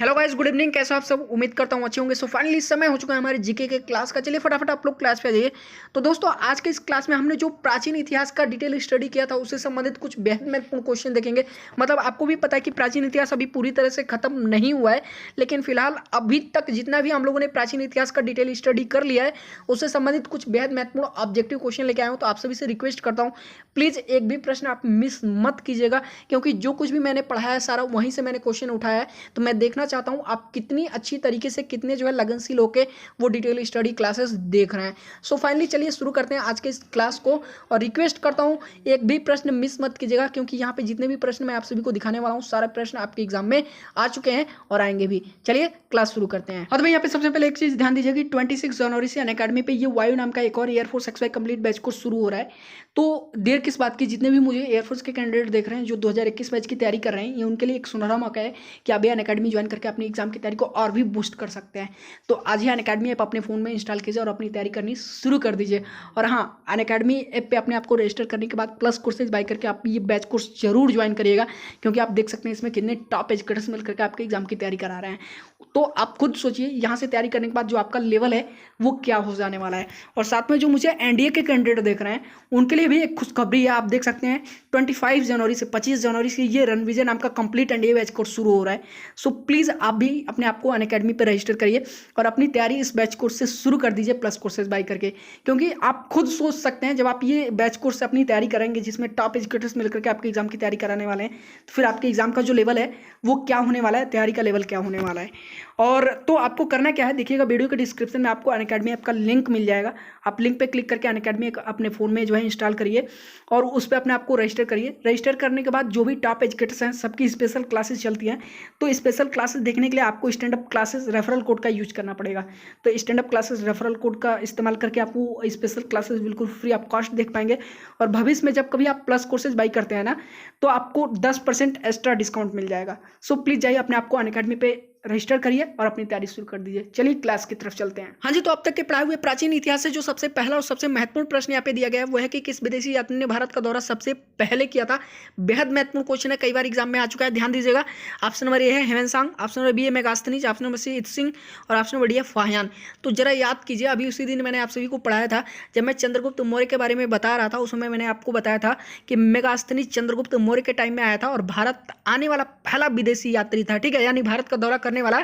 Hello guys, good evening. कैसे हो आप सब? उम्मीद करता हूँ अच्छे होंगे। सो फाइनली समय हो चुका है हमारे जीके के क्लास का। चलिए फटाफट आप लोग क्लास पे आ जाइए। तो दोस्तों, आज के इस क्लास में हमने जो प्राचीन इतिहास का डिटेल स्टडी किया था उससे संबंधित कुछ बेहद महत्वपूर्ण क्वेश्चन देखेंगे। मतलब आपको भी पता है कि प्राचीन इतिहास अभी पूरी तरह से खत्म नहीं हुआ है, लेकिन फिलहाल अभी तक जितना भी हम लोगों ने प्राचीन इतिहास का डिटेल स्टडी कर लिया है उससे संबंधित कुछ बेहद महत्वपूर्ण ऑब्जेक्टिव क्वेश्चन लेके आया हूँ। तो आप सभी से रिक्वेस्ट करता हूँ, प्लीज़ एक भी प्रश्न आप मिस मत कीजिएगा, क्योंकि जो कुछ भी मैंने पढ़ाया है सारा वहीं से मैंने क्वेश्चन उठाया है। तो मैं देखना चाहता हूँ आप कितनी अच्छी तरीके से, कितने जो है लगनशील होके वो डिटेल स्टडी क्लासेस देख रहे हैं। सो फाइनली चलिए शुरू करते हैं आज के इस क्लास को। और रिक्वेस्ट करता हूँ एक भी प्रश्न मिस मत कीजिएगा, क्योंकि यहाँ पे जितने भी प्रश्न मैं आप सभी को दिखाने वाला हूँ सारे प्रश्न आपके एग्जाम में आ चुके हैं और आएंगे भी। चलिए क्लास शुरू करते हैं। और भाई यहाँ पे सबसे पहले एक चीज ध्यान दीजिए कि 26 जनवरी से अनअकैडमी पे ये वायु नाम का एक और air force XY complete batch course शुरू हो रहा है। तो देर किस बात की, जितने भी मुझे एयरफोर्स के कैंडिडेट देख रहे हैं जो 2021 बैच की तैयारी कर रहे हैं, ये उनके लिए एक सुनहरा मौका है कि आप अनअकैडमी ज्वाइन करके अपनी एग्जाम की तैयारी को और भी बूस्ट कर सकते हैं। तो आज ही अनअकैडमी ऐप अपने फ़ोन में इंस्टॉल कीजिए और अपनी तैयारी करनी शुरू कर दीजिए। और हाँ, अनअकैडमी ऐप पे अपने आप को रजिस्टर करने के बाद प्लस कोर्सेज बाय करके आप ये बैच कोर्स जरूर ज्वाइन करिएगा, क्योंकि आप देख सकते हैं इसमें कितने टॉप एजुकेटर्स मिल करके आपके एग्जाम की तैयारी करा रहे हैं। तो आप खुद सोचिए यहाँ से तैयारी करने के बाद जो आपका लेवल है वो क्या हो जाने वाला है। और साथ में जो मुझे एनडीए के कैंडिडेट देख रहे हैं उनके लिए भी एक खुशखबरी है। आप देख सकते हैं 25 जनवरी से 25 जनवरी से ये रणविजय नाम का कंप्लीट एनडीए बैच कोर्स शुरू हो रहा है। सो प्लीज़ आप भी अपने आप को अनअकैडमी पर रजिस्टर करिए और अपनी तैयारी इस बैच कोर्स से शुरू कर दीजिए प्लस कोर्सेज बाय करके। क्योंकि आप खुद सोच सकते हैं, जब आप ये बैच कोर्स से अपनी तैयारी करेंगे जिसमें टॉप एजुकेटर्स मिल करके आपके एग्जाम की तैयारी कराने वाले हैं, तो फिर आपके एग्जाम का जो लेवल है वो क्या होने वाला है, तैयारी का लेवल क्या होने वाला है। और तो आपको करना क्या है, देखिएगा वीडियो के डिस्क्रिप्शन में आपको अनअकैडमी ऐप का लिंक मिल जाएगा। आप लिंक पे क्लिक करके अनअकैडमी अपने फ़ोन में जो है इंस्टॉल करिए और उस पर अपने आप को रजिस्टर करिए। रजिस्टर करने के बाद जो भी टॉप एजुकेटर्स हैं सबकी स्पेशल क्लासेस चलती हैं। तो स्पेशल क्लासेस देखने के लिए आपको stand up classes referral code का यूज करना पड़ेगा। तो stand up classes referral code का इस्तेमाल करके आप वो स्पेशल क्लासेस बिल्कुल फ्री ऑफ कॉस्ट देख पाएंगे। और भविष्य में जब कभी आप प्लस कोर्सेज बाई करते हैं ना, तो आपको 10% एक्स्ट्रा डिस्काउंट मिल जाएगा। सो प्लीज़ जाइए अपने आप को अनअकैडमी पे रजिस्टर करिए और अपनी तैयारी शुरू कर दीजिए। चलिए क्लास की तरफ चलते हैं। हाँ जी, तो अब तक के पढ़ाए हुए प्राचीन इतिहास से जो सबसे पहला और सबसे महत्वपूर्ण प्रश्न यहाँ पे दिया गया है वो है कि किस विदेशी यात्री ने भारत का दौरा सबसे पहले किया था। बेहद महत्वपूर्ण क्वेश्चन है, कई बार एग्जाम में आ चुका है, ध्यान दीजिएगा। ऑप्शन नंबर ए है हेमनसांग, ऑप्शन नंबर बी है Megasthenes, option number C Itsing और ऑप्शन नंबर डी है फाहियान। तो जरा याद कीजिए, अभी उसी दिन मैंने आप सभी को पढ़ाया था जब मैं चंद्रगुप्त मौर्य के बारे में बता रहा था। उस समय मैंने आपको बताया था कि मेगास्थनीज चंद्रगुप्त मौर्य के टाइम में आया था और भारत आने वाला पहला विदेशी यात्री था, ठीक है, यानी भारत का दौरा करने वाला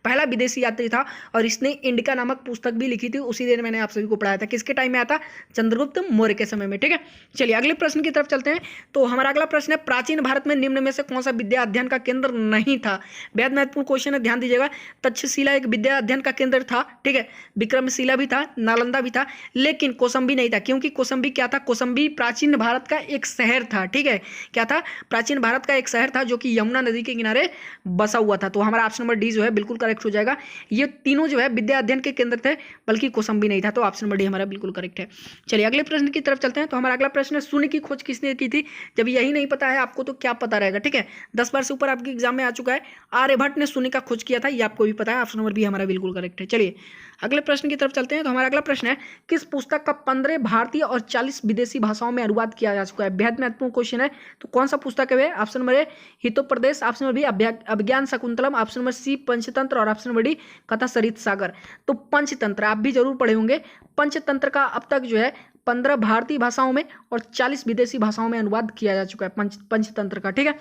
पहला विदेशी यात्री था। और इसने इंडिका नामक पुस्तक भी लिखी थी, उसी दिन मैंने आप सभी को पढ़ाया था। किसके टाइम में आया था? चंद्रगुप्त मौर्य के समय में, ठीक है। चलिए अगले प्रश्न की तरफ चलते हैं। तो हमारा अगला प्रश्न है, प्राचीन भारत में निम्न में से कौन सा विद्या अध्ययन का केंद्र नहीं था? बेहद महत्वपूर्ण क्वेश्चन है, ध्यान दीजिएगा। तक्षशिला एक विद्या अध्ययन का केंद्र था, ठीक है। विक्रमशिला भी था, नालंदा भी था, लेकिन कौशाम्बी नहीं था। क्योंकि कौशाम्बी क्या था? कौशाम्बी प्राचीन भारत का एक शहर था, ठीक है। क्या था? प्राचीन भारत का एक शहर था जो कि यमुना नदी के किनारे बसा हुआ था। तो हमारा ऑप्शन नंबर डी जो है बिल्कुल करेक्ट हो जाएगा। ये तीनों जो है विद्या अध्ययन के केंद्र थे, बल्कि कौशाम्बी नहीं था। तो ऑप्शन नंबर डी हमारा बिल्कुल करेक्ट है। चलिए अगले प्रश्न की तरफ चलते हैं। तो हमारा अगला प्रश्न है, शून्य की खोज किसने की थी? जब यही नहीं पता है आपको तो क्या पता रहेगा, ठीक है। 10 बार से ऊपर आपके एग्जाम में आ चुका है। आर्यभट्ट ने शून्य का खोज किया था, ये आपको भी पता है। ऑप्शन नंबर बी हमारा बिल्कुल करेक्ट है। चलिए अगले प्रश्न की तरफ चलते हैं। तो हमारा अगला प्रश्न है, किस पुस्तक का 15 भारतीय और 40 विदेशी भाषाओं में अनुवाद किया जा चुका है? बेहद महत्वपूर्ण क्वेश्चन है। तो कौन सा पुस्तक है? Option number A Hitopadesha, option number B Abhijnana Shakuntalam, option number C Panchatantra और ऑप्शन नंबर डी कथा सरित सागर। तो पंचतंत्र आप भी जरूर पढ़े होंगे। पंचतंत्र का अब तक जो है 15 भारतीय भाषाओं में और 40 विदेशी भाषाओं में अनुवाद किया जा चुका है पंचतंत्र का, ठीक है।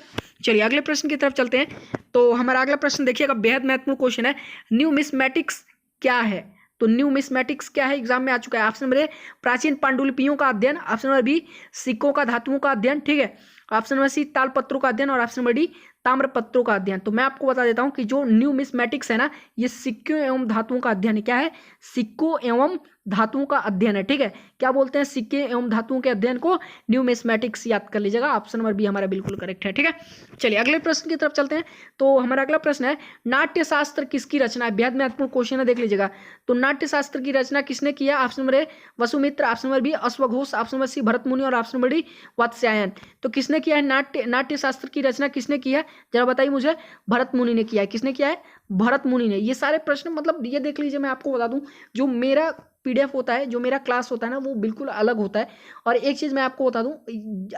चलिए अगले प्रश्न की तरफ चलते हैं। तो हमारा अगला प्रश्न देखिएगा, बेहद महत्वपूर्ण क्वेश्चन है। न्यूमिस्मेटिक्स क्या है? तो न्यूमिस्मेटिक्स क्या है, एग्जाम में आ चुका है। ऑप्शन नंबर ए प्राचीन पांडुलिपियों का अध्ययन, ऑप्शन नंबर बी सिक्कों का धातुओं का अध्ययन, ठीक है। ऑप्शन नंबर सी तालपत्रों का अध्ययन और ऑप्शन नंबर डी ताम्रपत्रों का अध्ययन। तो मैं आपको बता देता हूं कि जो न्यूमिस्मेटिक्स है ना, ये सिक्कों एवं धातुओं का अध्ययन है। क्या है? सिक्कों एवं धातुओं का अध्ययन है, ठीक है। क्या बोलते हैं? सिक्के एवं धातुओं के अध्ययन को न्यूमिस्मेटिक्स याद कर लीजिएगा। ऑप्शन नंबर बी हमारा बिल्कुल करेक्ट है, ठीक है। चलिए अगले प्रश्न की तरफ चलते हैं। तो हमारा अगला प्रश्न है, नाट्यशास्त्र किसकी रचना है? बेहद महत्वपूर्ण क्वेश्चन है, देख लीजिएगा। तो नाट्यशास्त्र की रचना किसने किया? Option number A Vasumitra, option number B अश्वघोष, option number C Bharat Muni और ऑप्शन नंबर डी वात्स्यायन। तो किसने किया है नाट्यशास्त्र की रचना? किसने किया है जरा बताइए मुझे। भरत मुनि ने किया है। किसने किया है? भरत मुनि ने। ये सारे प्रश्न मतलब ये देख लीजिए, मैं आपको बता दूं, जो मेरा PDF होता है, जो मेरा क्लास होता है ना, वो बिल्कुल अलग होता है। और एक चीज़ मैं आपको बता दूँ,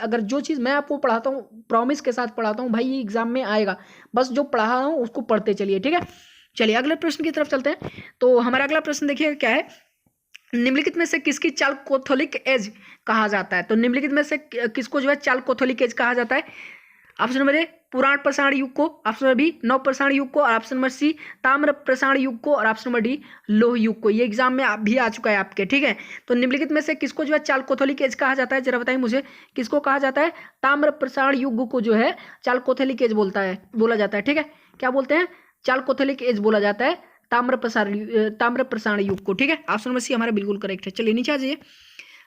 अगर जो चीज़ मैं आपको पढ़ाता हूँ प्रॉमिस के साथ पढ़ाता हूँ भाई, ये एग्जाम में आएगा, बस जो पढ़ा रहा हूँ उसको पढ़ते चलिए, ठीक है। चलिए अगले प्रश्न की तरफ चलते हैं। तो हमारा अगला प्रश्न देखिए क्या है, निम्नलिखित में से किसकी चालकोथोलिक एज कहा जाता है। तो निम्नलिखित में से किसको जो है चालकोथोलिक एज कहा जाता है। ऑप्शन नंबर ए पुराण प्रसारण युग को, ऑप्शन नंबर बी नव प्रसारण युग को, और ऑप्शन नंबर सी ताम्र प्रसारण युग को, और ऑप्शन नंबर डी लोह युग को। ये एग्जाम में भी आ चुका है आपके, ठीक है। तो निम्नलिखित में से किसको जो है चालकोथोलिक एज कहा जाता है, जरा बताइए मुझे, किसको कहा जाता है। ताम्र प्रसारण युग को जो है चालकोथोलिक एज बोला जाता है, ठीक है। क्या बोलते हैं, चालकोथोलिक एज बोला जाता है ताम्र प्रसारण युग को, ठीक है। ऑप्शन नंबर सी हमारा बिल्कुल करेक्ट है। चलिए नीचे आ जाइए,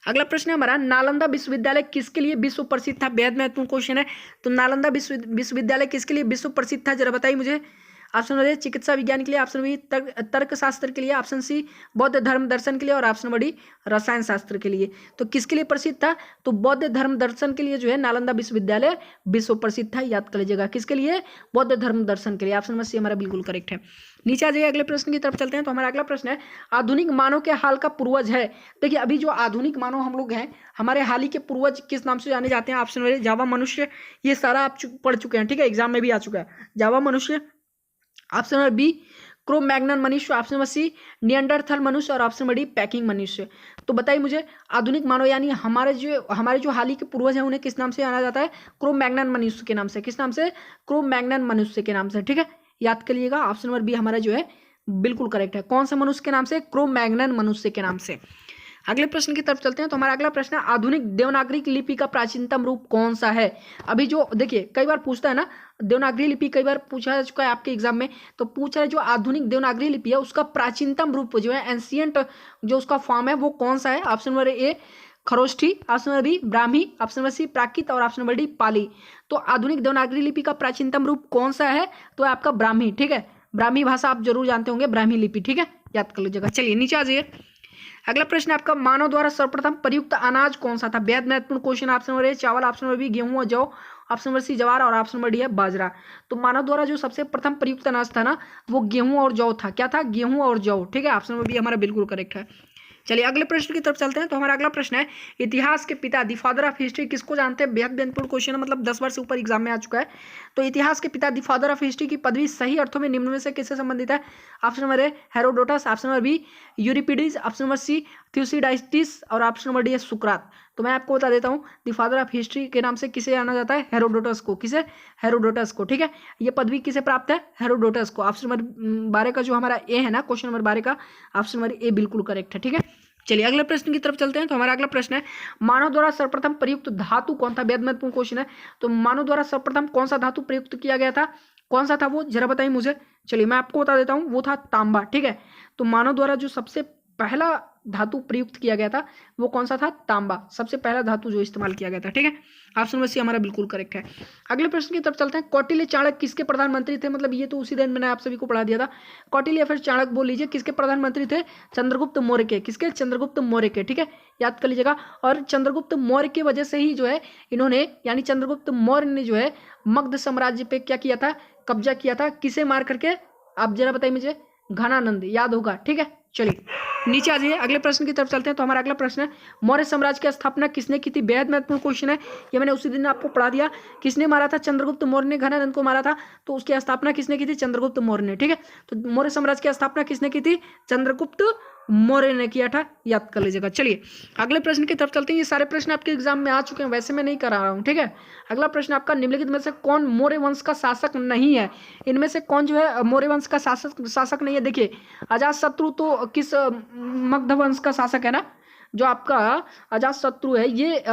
अगला प्रश्न है हमारा, नालंदा विश्वविद्यालय किसके लिए विश्व प्रसिद्ध था। बेहद महत्वपूर्ण क्वेश्चन है। तो नालंदा विश्वविद्यालय किसके लिए विश्व प्रसिद्ध था, जरा बताइए मुझे। ऑप्शन नंबर ए चिकित्सा विज्ञान के लिए, ऑप्शन बी तर्क शास्त्र के लिए, ऑप्शन सी बौद्ध धर्म दर्शन के लिए, और ऑप्शन नंबर डी रसायन शास्त्र के लिए। तो किसके लिए प्रसिद्ध था, तो बौद्ध धर्म दर्शन के लिए जो है नालंदा विश्वविद्यालय विश्व प्रसिद्ध था, याद कर लीजिएगा। किसके लिए, बौद्ध धर्म दर्शन के लिए। ऑप्शन नंबर सी हमारा बिल्कुल करेक्ट है। नीचे आ जाइए, अगले प्रश्न की तरफ चलते हैं। तो हमारा अगला प्रश्न है, आधुनिक मानव के हाल का पूर्वज है। देखिए अभी जो आधुनिक मानव हम लोग हैं, हमारे हाल ही के पूर्वज किस नाम से जाने जाते हैं। ऑप्शन नंबर ए जावा मनुष्य, ये सारा आप पढ़ चुके हैं, ठीक है, एग्जाम में भी आ चुका है, जावा मनुष्य। Option number B Cro Magnon मनुष्य, ऑप्शन नंबर सी नियंडरथल मनुष्य, और ऑप्शन नंबर डी पैकिंग मनुष्य। तो बताइए मुझे, आधुनिक मानव यानी हमारे जो हाल ही के पूर्वज हैं उन्हें किस नाम से जाना जाता है, क्रो मैग्नन मनुष्य के नाम से। किस नाम से, क्रो मैग्नन मनुष्य के नाम से, ठीक है, याद कर लीजिएगा। ऑप्शन नंबर बी हमारा जो है बिल्कुल करेक्ट है। कौन सा मनुष्य के नाम से, क्रो मैग्नन मनुष्य के नाम से। अगले प्रश्न की तरफ चलते हैं। तो हमारा अगला प्रश्न है, आधुनिक देवनागरी लिपि का प्राचीनतम रूप कौन सा है। अभी जो देखिए कई बार पूछता है ना, देवनागरी लिपि कई बार पूछा जा चुका है आपके एग्जाम में, तो पूछ रहा है जो आधुनिक देवनागरी लिपि है उसका प्राचीनतम रूप जो है, एंशियंट जो उसका फॉर्म है वो कौन सा है। Option number A Kharosthi, option number B Brahmi, option number C Prakrit, और ऑप्शन नंबर डी पाली। तो आधुनिक देवनागरी लिपि का प्राचीनतम रूप कौन सा है, तो आपका ब्राह्मी, ठीक है। ब्राह्मी भाषा आप जरूर जानते होंगे, ब्राह्मी लिपि, ठीक है, याद कर लीजिएगा। चलिए नीचे आ जाइए, अगला प्रश्न आपका, मानव द्वारा सर्वप्रथम प्रयुक्त अनाज कौन सा था। बेहद महत्वपूर्ण क्वेश्चन। ऑप्शन नंबर ए चावल, ऑप्शन नंबर बी गेहूं और जौ, ऑप्शन नंबर सी ज्वार, और ऑप्शन नंबर डी है बाजरा। तो मानव द्वारा जो सबसे प्रथम प्रयुक्त अनाज था ना, वो गेहूं और जौ था। क्या था, गेहूं और जौ, ठीक है। ऑप्शन नंबर बी हमारा बिल्कुल करेक्ट है। चलिए अगले प्रश्न की तरफ चलते हैं। तो हमारा अगला प्रश्न है, इतिहास के पिता द फादर ऑफ हिस्ट्री किसको जानते हैं। बेहद महत्वपूर्ण क्वेश्चन है, मतलब 10 बार से ऊपर एग्जाम में आ चुका है। तो इतिहास के पिता द फादर ऑफ हिस्ट्री की पदवी सही अर्थों में निम्न में से किससे संबंधित है। Option number A Herodotus, option number B Euripides, option number C Thucydides, और ऑप्शन नंबर डी है सुकरात। तो मैं आपको बता देता हूँ, द फादर ऑफ हिस्ट्री के नाम से किसे जाना जाता है, हेरोडोटस को। किसे, हेरोडोटस को, ठीक है। ये पदवी किसे प्राप्त है, हेरोडोटस को। ऑप्शन नंबर 12 का जो हमारा ए है ना, क्वेश्चन नंबर 12 का ऑप्शन नंबर ए बिल्कुल करेक्ट है, ठीक है। चलिए अगले प्रश्न की तरफ चलते हैं। तो हमारा अगला प्रश्न है, मानव द्वारा सर्वप्रथम प्रयुक्त धातु कौन था। बेहद महत्वपूर्ण क्वेश्चन है। तो मानव द्वारा सर्वप्रथम कौन सा धातु प्रयुक्त किया गया था, कौन सा था वो, जरा बताइए मुझे। चलिए मैं आपको बता देता हूँ, वो था तांबा, ठीक है। तो मानव द्वारा जो सबसे पहला धातु प्रयुक्त किया गया था वो कौन सा था, तांबा, सबसे पहला धातु जो इस्तेमाल किया गया था, ठीक है। ऑप्शन नंबर सी हमारा बिल्कुल करेक्ट है। अगले प्रश्न की तरफ चलते हैं, कौटिल्य चाणक्य किसके प्रधानमंत्री थे। मतलब ये तो उसी दिन मैंने आप सभी को पढ़ा दिया था। कौटिल्य या फिर चाणक्य बोल लीजिए, किसके प्रधानमंत्री थे, चंद्रगुप्त मौर्य के। किसके, चंद्रगुप्त मौर्य के, ठीक है, याद कर लीजिएगा। और चंद्रगुप्त मौर्य की वजह से ही जो है इन्होंने, यानी चंद्रगुप्त मौर्य ने जो है मगध साम्राज्य पे क्या किया था, कब्जा किया था। किसे मार करके, आप जरा बताइए मुझे, घनानंद, याद होगा, ठीक है। चलिए नीचे आ जाइए, अगले प्रश्न की तरफ चलते हैं। तो हमारा अगला प्रश्न है, मौर्य साम्राज्य की स्थापना किसने की थी। बेहद महत्वपूर्ण क्वेश्चन है, ये मैंने उसी दिन आपको पढ़ा दिया। किसने मारा था, चंद्रगुप्त मौर्य ने घनानंद को मारा था। तो उसकी स्थापना किसने की थी, चंद्रगुप्त मौर्य ने, ठीक है। तो मौर्य साम्राज्य की स्थापना किसने की थी, चंद्रगुप्त मौर्य ने किया था, याद कर लीजिएगा। चलिए अगले प्रश्न की तरफ चलते हैं। ये सारे प्रश्न आपके एग्जाम में आ चुके हैं, वैसे मैं नहीं करा रहा हूँ, ठीक है। अगला प्रश्न आपका, निम्नलिखित में से कौन मौर्य वंश का शासक नहीं है। इनमें से कौन जो है मौर्य वंश का शासक नहीं है। देखिए अजातशत्रु तो किस मगध वंश का शासक है ना, जो आपका अजातशत्रु है, ये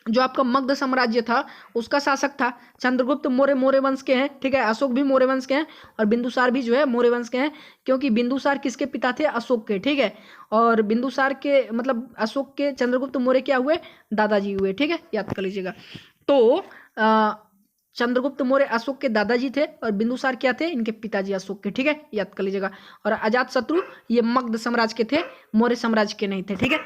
जो आपका मगध साम्राज्य था उसका शासक था। चंद्रगुप्त मौर्य वंश के हैं, ठीक है। अशोक भी मौर्य वंश के हैं, और बिंदुसार भी जो है मौर्य वंश के हैं, क्योंकि बिंदुसार किसके पिता थे, अशोक के, ठीक है। और बिंदुसार के मतलब अशोक के चंद्रगुप्त मौर्य क्या हुए, दादाजी हुए, ठीक है, याद कर लीजिएगा। तो चंद्रगुप्त मौर्य अशोक के दादाजी थे, और बिंदुसार क्या थे, इनके पिताजी अशोक के, ठीक है, याद कर लीजिएगा। और अजातशत्रु ये मगध साम्राज्य के थे, मौर्य साम्राज्य के नहीं थे, ठीक है।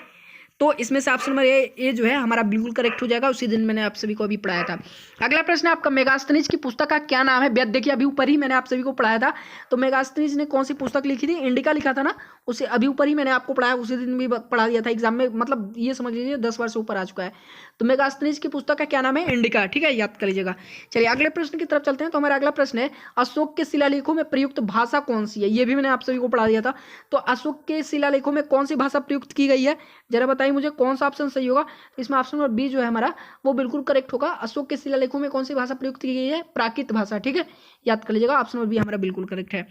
तो इसमें से ऑप्शन नंबर ए जो है हमारा बिल्कुल करेक्ट हो जाएगा। उसी दिन मैंने आप सभी को अभी पढ़ाया था। अगला प्रश्न है आपका, मेगास्थनीज की पुस्तक का क्या नाम है? देखिए अभी ऊपर ही मैंने आप सभी को पढ़ाया था। तो मेगास्थनीज ने कौन सी पुस्तक लिखी थी? इंडिका लिखा था ना, उसे अभी ऊपर ही मैंने आपको पढ़ाया, उसी दिन भी पढ़ा दिया था एग्जाम में, मतलब ये समझ लीजिए 10 वर्ष से ऊपर आ चुका है। तो मेगास्थनीज की पुस्तक का क्या नाम है? इंडिका। ठीक है, याद कर लीजिएगा। चलिए अगले प्रश्न की तरफ चलते हैं। तो हमारा अगला प्रश्न है, अशोक के शिलालेखों में प्रयुक्त भाषा कौन सी है? ये भी मैंने आप सभी को पढ़ा दिया था। तो अशोक के शिलालेखों में कौन सी भाषा प्रयुक्त की गई है, जरा बताइए मुझे कौन सा ऑप्शन सही होगा। तो इसमें ऑप्शन नंबर बी जो है हमारा वो बिल्कुल करेक्ट होगा। अशोक के शिलालेखों में कौन सी भाषा प्रयुक्त की गई है? प्राकृत भाषा। ठीक है, याद कर लीजिएगा, ऑप्शन नंबर बी हमारा बिल्कुल करेक्ट है।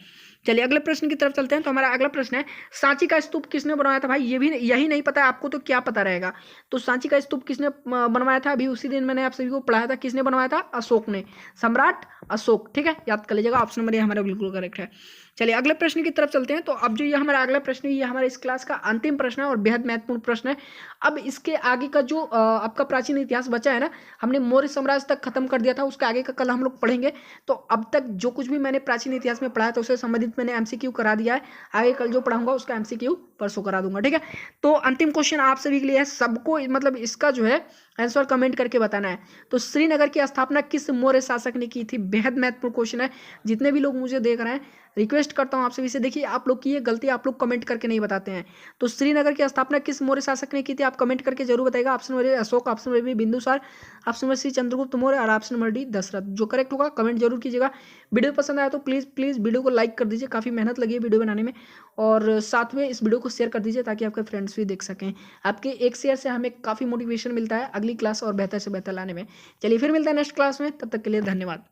चलिए अगले प्रश्न की तरफ चलते हैं। तो हमारा अगला प्रश्न है, सांची का स्तूप किसने बनवाया था? भाई ये भी यही नहीं पता है आपको तो क्या पता रहेगा। तो सांची का स्तूप किसने बनवाया था? अभी उसी दिन मैंने आप सभी को पढ़ाया था, किसने बनवाया था? अशोक ने, सम्राट अशोक। ठीक है, याद कर लीजिएगा, ऑप्शन नंबर ये हमारा बिल्कुल करेक्ट है। चलिए अगले प्रश्न की तरफ चलते हैं। तो अब जो ये हमारा अगला प्रश्न है, ये हमारे इस क्लास का अंतिम प्रश्न है और बेहद महत्वपूर्ण प्रश्न है। अब इसके आगे का जो आपका प्राचीन इतिहास बचा है ना, हमने मौर्य साम्राज्य तक खत्म कर दिया था, उसके आगे का कल हम लोग पढ़ेंगे। तो अब तक जो कुछ भी मैंने प्राचीन इतिहास में पढ़ाया था उससे संबंधित मैंने एमसीक्यू करा दिया है। आगे कल जो पढ़ाऊंगा उसका एमसीक्यू परसों करा दूंगा। ठीक है, तो अंतिम क्वेश्चन आप सभी के लिए है, सबको मतलब इसका जो है आंसर कमेंट करके बताना है। तो श्रीनगर की स्थापना किस मौर्य शासक ने की थी? बेहद महत्वपूर्ण क्वेश्चन है। जितने भी लोग मुझे देख रहे हैं, रिक्वेस्ट करता हूं आप सभी से, देखिए आप लोग की ये गलती, आप लोग कमेंट करके नहीं बताते हैं। तो श्रीनगर की स्थापना किस मौर्य शासक ने की थी? आप कमेंट करके जरूर बताइएगा। Option number A Ashoka, option number B Bindusara, option number C Chandragupta Maurya और ऑप्शन नंबर डी दशरथ। जो करेक्ट होगा कमेंट जरूर कीजिएगा। वीडियो पसंद आया तो प्लीज़ प्लीज़ वीडियो को लाइक कर दीजिए, काफ़ी मेहनत लगी है वीडियो बनाने में। और साथ में इस वीडियो को शेयर कर दीजिए ताकि आपके फ्रेंड्स भी देख सकें। आपके एक शेयर से हमें काफ़ी मोटिवेशन मिलता है अगली क्लास और बेहतर से बेहतर लाने में। चलिए फिर मिलते हैं नेक्स्ट क्लास में, तब तक के लिए धन्यवाद।